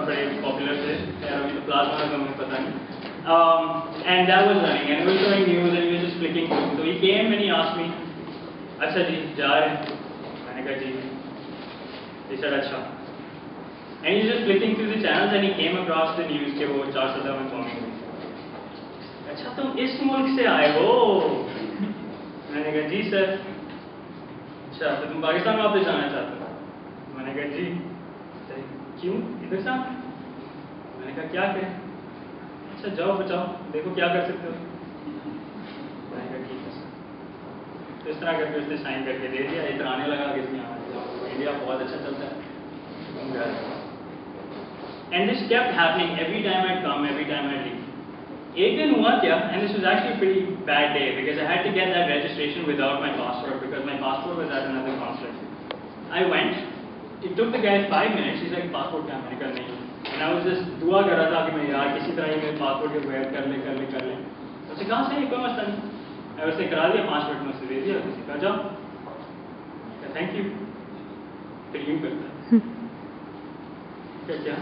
very popular थे, खैर अभी तो प्लाज्मा का मुझे पता नहीं. And that was running, and it was showing news, and we were just flicking through. So he came and he asked me, अच्छा जी, जा रहे हैं? मैंने कहा जी. He said अच्छा. And he's just flicking through the channels, and he came across the news कि वो 4 में bombing हुई. अच्छा तुम इस मुल्क से आए हो? मैंने कहा जी सर. अच्छा तो तुम पाकिस्तान वापस जाना चाहते हो? मैंने कहा जी. क्यों इधर से? मैंने कहा क्या करें? अच्छा जाओ बचाओ, देखो क्या कर सकते हो. मैंने कहा ठीक है सर. तो इस तरह करके उसने साइन करके दे दिया. इतराने लगा कि इंडिया बहुत अच्छा चलता है. And this kept happening every time I'd come, every time I'd leave. एक दिन हुआ क्या, and this was actually a pretty bad day because I had to get that registration without my passport because my passport was at another consulate. I went. It took the guy 5 minutes. He's like, passport क्या? मैंने कहा नहीं. And I was just दुआ कर रहा था कि मैं यार किसी तरह ही मेरे passport के वेयर कर ले. उससे कहाँ से? कोई मसला नहीं. मैं उसने करा दिया, 5 मिनट में उससे दे दिया. उसने कहा जाओ. Thank you. फिर यूँ करता है. क्या?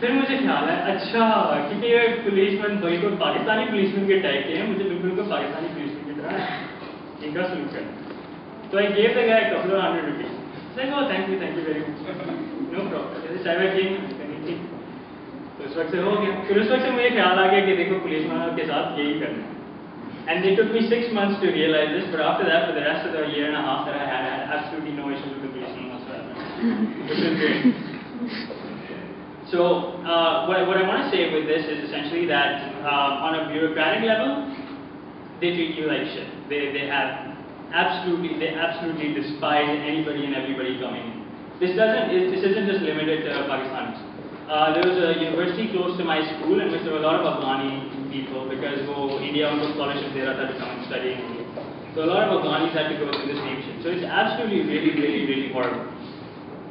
फिर मुझे ख्याल है अच्छा क्योंकि ये पुलिसमैन बिल्कुल पाकिस्तानी पुलिसमैन के टाइप के हैं. मुझे बिल्कुल को पाकिस्तानी पुलिसमैन की तरह इनका सलूक करना. So I gave the guy a couple of $100. He's like, oh, thank you very much. No problem. जैसे चाय वाय पियेंगे, ठीक. तो उस वक्त से हो गया. फिर उस वक्त से मुझे ख्याल आ गया कि देखो पुलिसमैनों के साथ यही करना है. And it took me 6 months to realize this, but after that, for the rest of the year and a half that I had absolutely no issues with the policeman whatsoever, which is great. So what I want to say with this is essentially that on a bureaucratic level, they treat you like shit. They absolutely despise anybody and everybody coming in. This isn't just limited to Pakistanis. There was a university close to my school in which there were a lot of Afghani people because India उनको scholarship दे रहा था to come and study in India. So a lot of Afghanis had to go through the same shit. So it's absolutely really horrible.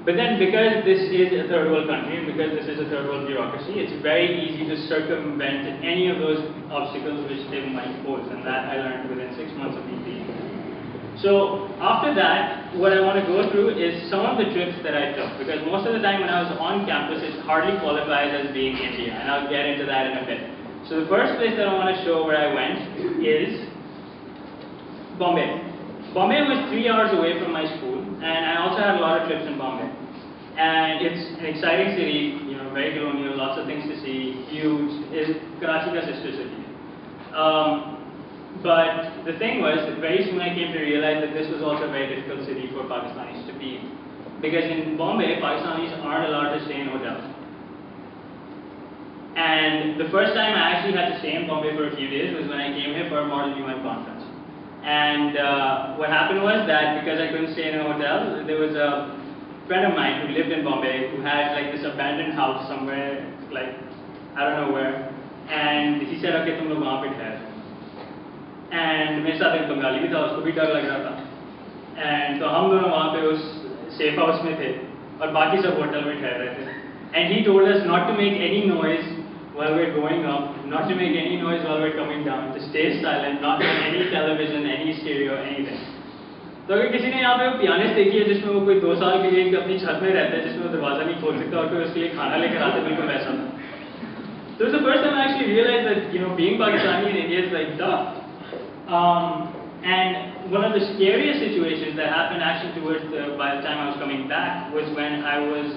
But then because this is a third world country and because this is a third world bureaucracy, it's very easy to circumvent any of those obstacles which they might pose, and that I learned within 6 months of me being there. So after that, what I want to go through is some of the trips that I took, because most of the time when I was on campus, it hardly qualifies as being India, and I'll get into that in a bit. So the first place that I want to show where I went is Bombay. Bombay was 3 hours away from my school, and I also had a lot of trips in Bombay. And it's an exciting city, very colonial, lots of things to see, huge. It's Karachi's sister city. But the thing was, very soon I came to realize that this was also a very difficult city for Pakistanis to be in. Because in Bombay, Pakistanis aren't allowed to stay in hotels. And the first time I actually had to stay in Bombay for a few days was when I came here for a Model UN conference. And what happened was that because I couldn't stay in a hotel, there was a friend of mine who lived in Bombay who had like this abandoned house somewhere, like I don't know where. And he said, okay, तुम लोग वहाँ पे ठहरो. And मेरे साथ एक बंगाली भी था, उसको भी डर लग रहा था. And तो हम दोनों वहाँ पे उस सेफ हाउस में थे और बाकी सब होटल में ठहर रहे थे. And he told us not to make any noise while we're going up, not to make any noise while we're coming down, to stay silent, not on any television, any stereo, anything. तो अगर किसी ने यहाँ पे pianist देखी है जिसमें वो कोई 2 साल के लिए अपनी छत में रहता है जिसमें वो दरवाजा नहीं खोल सकता और कोई उसके लिए खाना लेकर आता है, बिल्कुल वैसा था. So it's the first time I actually realized that being Pakistani in India is like tough. And one of the scariest situations that happened actually by the time I was coming back was when I was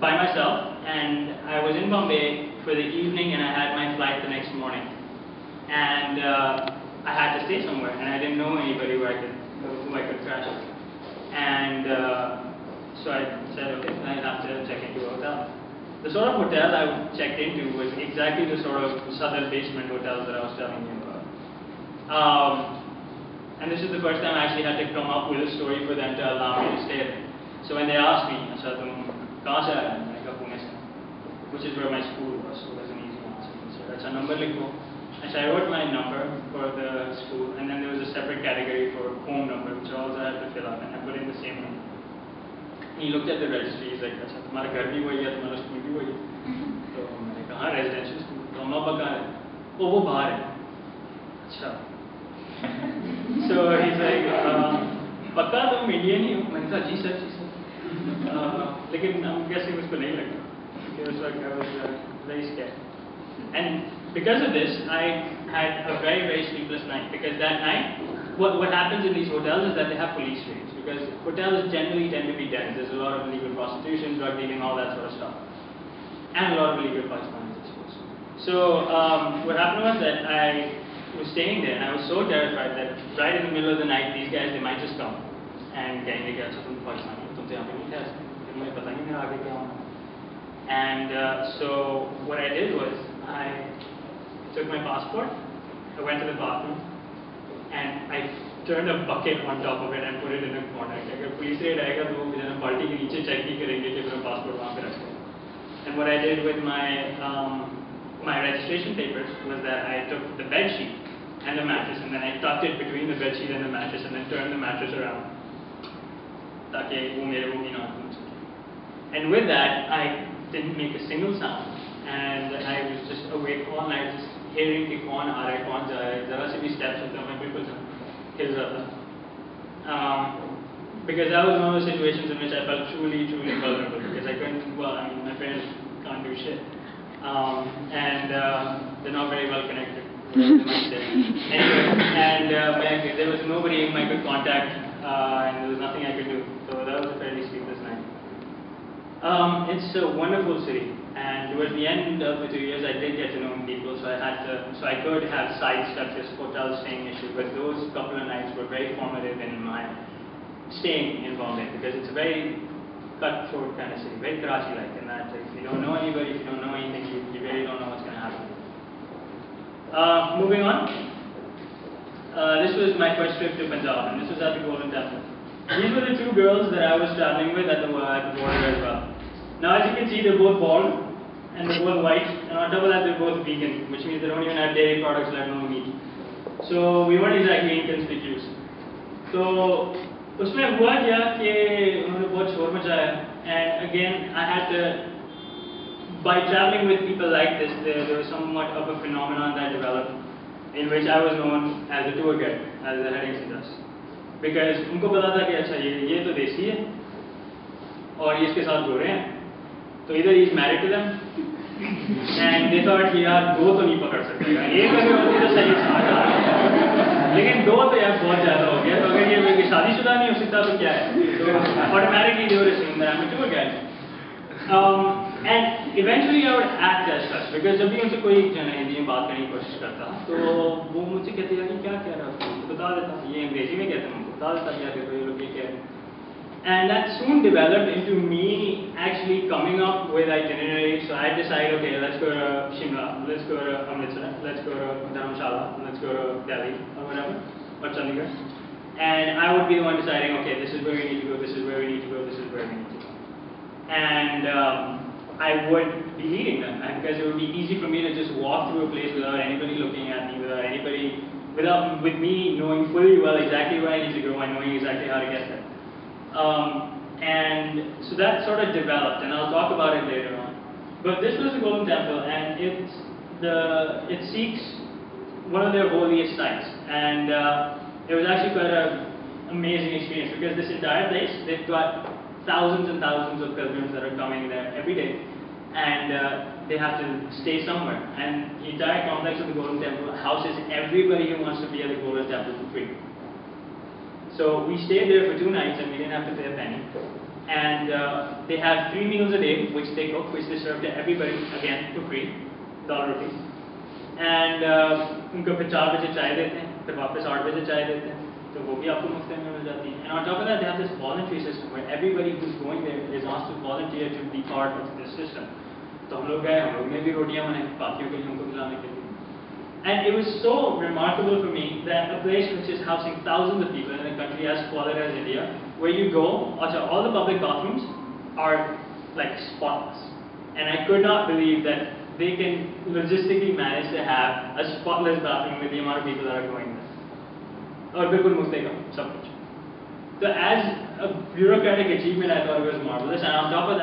by myself and I was in Bombay for the evening and I had my flight the next morning. And I had to stay somewhere and I didn't know anybody who I could crash with. And so I said, okay, I'd have to check into a hotel. The sort of hotel I checked into was exactly the sort of southern basement hotels that I was telling you about. And this is the first time I actually had to come up with a story for them to allow me to stay there. So when they asked me, अच्छा तुम कहाँ से आए? मैंने कहा पुणे से, which is where my school was, so it was an easy answer. They said, अच्छा number लिखो. And so I wrote my number for the school, and then there was a separate category for home number, which also I had to fill out, and I put in the same number. And he looked at the registry, he's like, अच्छा तुम्हारा घर भी वही है, तुम्हारा school भी वही है. तो मैंने कहा हाँ रेजिडेंशियल स्कूल. तो अम्मा पापा कहाँ है? वो बाहर है. अच्छा. So he's like, पक्का तुम इंडियन ही हो? मैंने कहा जी सर. लेकिन I'm guessing उसको नहीं लगा. It was like I was very scared. And because of this, I had a very, very sleepless night. Because that night, what happens in these hotels is that they have police raids. Because hotels generally tend to be dense. There's a lot of illegal prostitution, drug dealing, all that sort of stuff. And a lot of illegal Pakistanis, I suppose. So what happened was that I was staying there and I was so terrified that right in the middle of the night, these guys, they might just come and कहेंगे कि अच्छा तुम पाकिस्तानी हो, तुमसे यहाँ पे नहीं ठहर सकते, फिर मुझे पता नहीं मेरा आगे क्या होना. And so what I did was I took my passport, I went to the bathroom, and I turned a bucket on top of it and put it in a corner. अगर पुलिस रेड आएगा तो वो मेरा बाल्टी के नीचे check नहीं करेंगे कि मेरा पासपोर्ट वहाँ पे रखा है. And what I did with my registration papers was that I took the bed sheet and the mattress and then I tucked it between the bed sheet and the mattress and then turned the mattress around ताकि वो मेरे वो भी ना टूट सके. And with that, I didn't make a single sound and I was just awake all night just hearing कि कौन आ रहा है कौन जा रहा है. जरा से भी steps होता मैं बिल्कुल हिल जाता. Because that was one of the situations in which I felt truly, truly vulnerable because I couldn't, well, I mean, my parents can't do shit. And they're not very well connected. Anyway, and there was nobody whom I could contact and there was nothing I could do. So that was a fairly sleepless night. It's a wonderful city and towards the end of the 2 years I did get to know people so I could have sites such as hotel staying issue, but those couple of nights were very formative in my staying in Bombay because it's a very cutthroat kind of city, very Karachi-like in that if you don't know anybody, if you don't know anything, you really don't know what's going to happen. Moving on, this was my first trip to Punjab and this was at the Golden Temple. These were the two girls that I was traveling with at the border as well. Now as you can see they're both bald and they're both white and on top of that they're both vegan, which means they don't even have dairy products like no meat. So we weren't exactly inconspicuous. So उसमें हुआ क्या कि उन्होंने बहुत शोर मचाया and again I had to, by traveling with people like this there was somewhat of a phenomenon that developed in which I was known as a tour guide, as a heading does. Because उनको पता था कि अच्छा ये तो देसी है और ये इसके साथ गोरे हैं तो either he's married to them and they thought कि यार दो तो नहीं पकड़ सकते एक अगर होती तो सही था लेकिन दो तो यार बहुत ज़्यादा हो गया. तो अगर ये शादीशुदा नहीं हो सकता तो क्या है. तो automatically they would assume that I'm a tour guide. And eventually I would act as such because जब भी उनसे कोई जन हिंदी में बात करने की कोशिश करता तो वो मुझसे कहते हैं कि क्या कह रहा है बता देता. ये अंग्रेजी में कहते हैं बता देता क्या देखो ये लोग ये कह रहे हैं. And that soon developed into me actually coming up with itineraries. So I decided, okay, let's go to Shimla, let's go to Amritsar, let's go to Dharamshala, let's go to Delhi or whatever, or Chandigarh. And I would be the one deciding, okay, this is where we need to go, this is where we need to go, this is where we need to go. And I would be leading them because it would be easy for me to just walk through a place without anybody looking at me, with me knowing fully well exactly where I need to go and knowing exactly how to get there. And so that sort of developed, and I'll talk about it later on. But this was the Golden Temple, and it seeks one of their holiest sites, and it was actually quite an amazing experience because this entire place, they've got thousands and thousands of pilgrims that are coming there every day, and they have to stay somewhere. And the entire complex of the Golden Temple houses everybody who wants to be at the Golden Temple for free. So we stayed there for 2 nights and we didn't have to pay a penny. And they have 3 meals a day, which they cook, which they serve to everybody, again, for free, $1 rupees. And उनको फिर 4 बजे चाय देते हैं, फिर वापस 8 बजे चाय देते हैं, तो वो भी आपको मुफ्त में मिल जाती है. And on top of that, they have this voluntary system where everybody who's going there is asked to volunteer to be part of this system. तो हम लोग गए, हम लोग ने भी रोटियां बनाई, बाकियों के लिए उनको खिलाने के लिए. And it was so remarkable for me that a place which is housing thousands of people in a country as squalid as India, where you go, all the public bathrooms are like spotless. And I could not believe that they can logistically manage to have a spotless bathroom with the amount of people that are going there. और बिल्कुल मुफ्त का सब कुछ. So as a bureaucratic achievement, I thought it was marvelous. And on top of that,